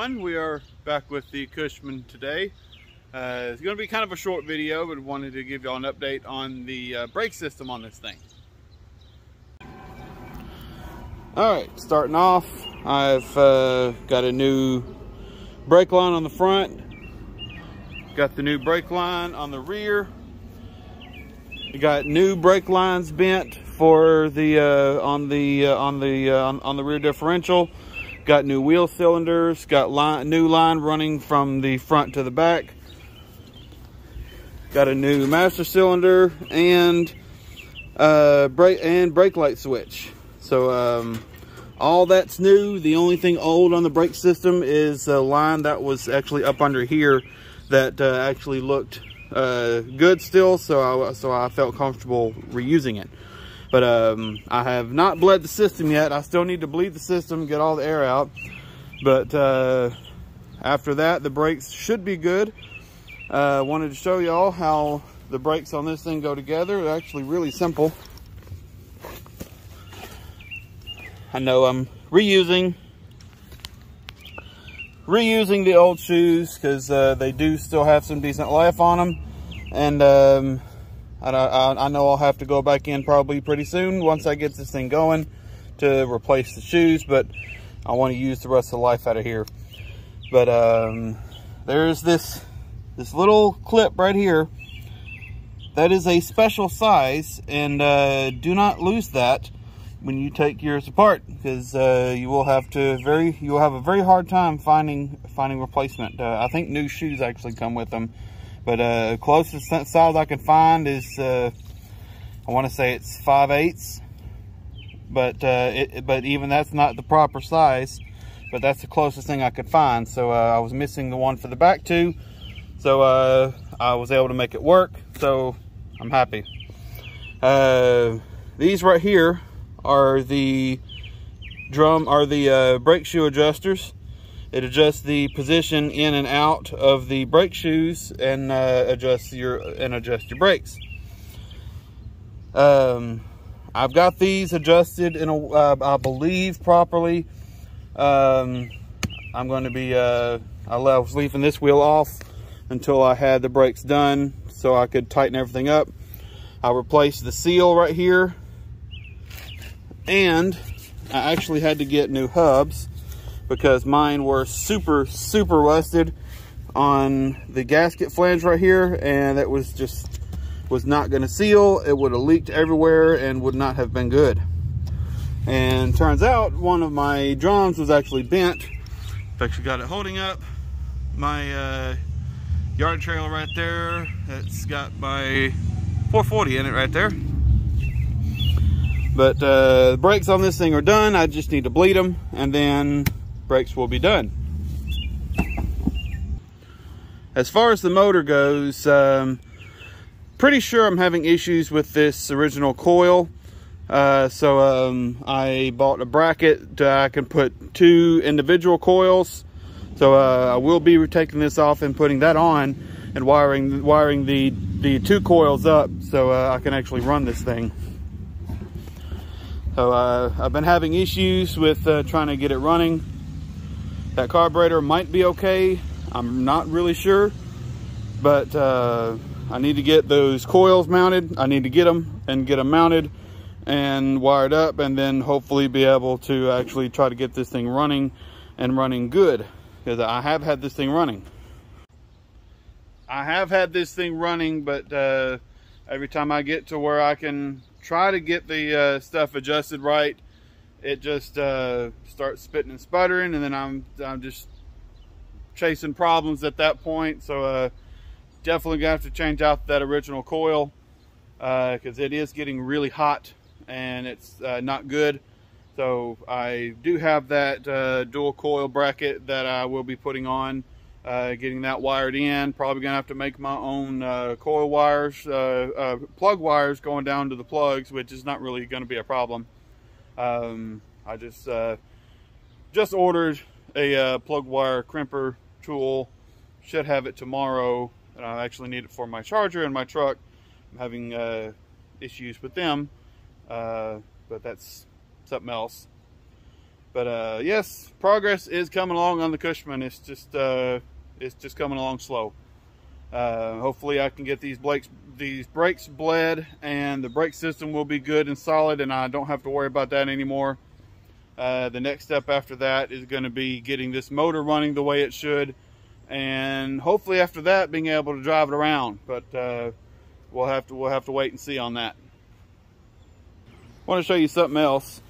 everyone, we are back with the Cushman today. It's going to be kind of a short video, but wanted to give y'all an update on the brake system on this thing. Alright, starting off, I've got a new brake line on the front, got the new brake line on the rear, got new brake lines bent for the on the rear differential. Got new wheel cylinders, got new line running from the front to the back. Got a new master cylinder and brake light switch. So all that's new. The only thing old on the brake system is a line that was actually up under here that actually looked good still, so I felt comfortable reusing it. But I have not bled the system yet. I still need to bleed the system, get all the air out. But after that, the brakes should be good. Wanted to show y'all how the brakes on this thing go together. They're actually really simple. I know I'm reusing the old shoes because they do still have some decent life on them. And I know I'll have to go back in probably pretty soon once I get this thing going to replace the shoes, but I want to use the rest of the life out of here. But there's this little clip right here that is a special size, and do not lose that when you take yours apart, because you will have a very hard time finding replacement. I think new shoes actually come with them. But closest size I can find is, I want to say it's 5/8, but even that's not the proper size. But that's the closest thing I could find. So I was missing the one for the back too. So I was able to make it work. So I'm happy. These right here are the brake shoe adjusters. It adjusts the position in and out of the brake shoes and adjusts your brakes. I've got these adjusted in I believe properly. I'm going to be I was leaving this wheel off until I had the brakes done so I could tighten everything up. I replaced the seal right here, and I actually had to get new hubs because mine were super rusted on the gasket flange right here, and that was not going to seal. It would have leaked everywhere and would not have been good. And turns out one of my drums was actually bent. I've actually got it holding up my yard trailer right there. It's got my 440 in it right there. But the brakes on this thing are done. I just need to bleed them, and then brakes will be done. As far as the motor goes, pretty sure I'm having issues with this original coil. So I bought a bracket that I can put 2 individual coils. So I will be taking this off and putting that on and wiring the 2 coils up so I can actually run this thing. So I've been having issues with trying to get it running. That carburetor might be okay. I'm not really sure, but I need to get those coils mounted. I need to get them mounted and wired up, and then hopefully be able to actually try to get this thing running and running good, because I have had this thing running. But every time I get to where I can try to get the stuff adjusted right, it just starts spitting and sputtering, and then I'm just chasing problems at that point. So definitely gonna have to change out that original coil because it is getting really hot and it's not good. So I do have that dual coil bracket that I will be putting on, getting that wired in. Probably gonna have to make my own coil wires, plug wires going down to the plugs, which is not really gonna be a problem. I just ordered a plug wire crimper tool. Should have it tomorrow, and I actually need it for my charger and my truck. I'm having issues with them, but that's something else. But yes, progress is coming along on the Cushman. It's just coming along slow. Hopefully I can get these brakes bled, and the brake system will be good and solid, and I don't have to worry about that anymore. The next step after that is going to be getting this motor running the way it should, and hopefully after that being able to drive it around. But we'll have to wait and see on that. I want to show you something else.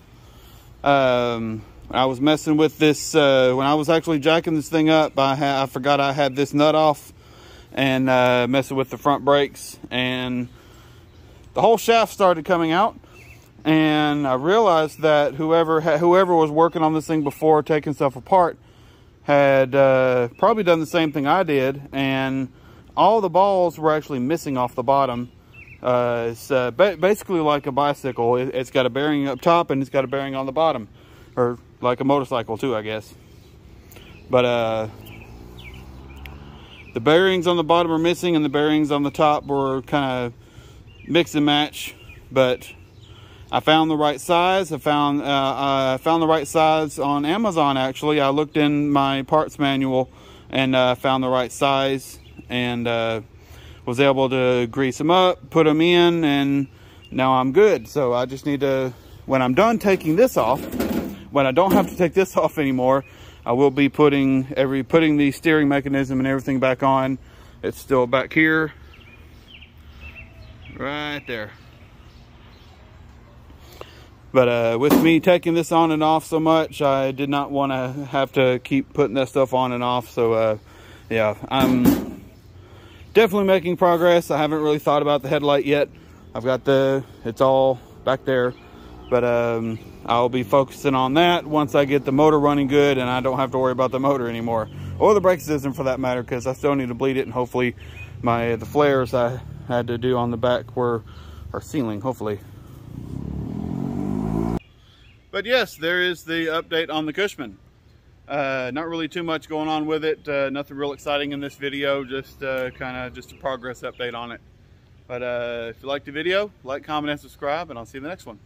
I was messing with this when I was actually jacking this thing up. I forgot I had this nut off, and messing with the front brakes, and the whole shaft started coming out. And I realized that whoever was working on this thing before, taking stuff apart, had probably done the same thing I did, and all the balls were actually missing off the bottom. It's basically like a bicycle. It's got a bearing up top and it's got a bearing on the bottom, or like a motorcycle too, I guess. But the bearings on the bottom are missing, and the bearings on the top were kind of mix and match. But I found the right size. I found the right size on Amazon. Actually, I looked in my parts manual and found the right size, and was able to grease them up, put them in, and now I'm good. So I just need to, when I'm done taking this off, when I don't have to take this off anymore, I will be putting the steering mechanism and everything back on. It's still back here, right there. But with me taking this on and off so much, I did not want to have to keep putting that stuff on and off. So yeah, I'm definitely making progress. I haven't really thought about the headlight yet. I've got it's all back there, but I'll be focusing on that once I get the motor running good, and I don't have to worry about the motor anymore, or the brake system for that matter, because I still need to bleed it, and hopefully the flares I had to do on the back are sealing, hopefully. But yes, there is the update on the Cushman. Not really too much going on with it. Nothing real exciting in this video, just kind of just a progress update on it. But if you liked the video, like, comment, and subscribe, and I'll see you in the next one.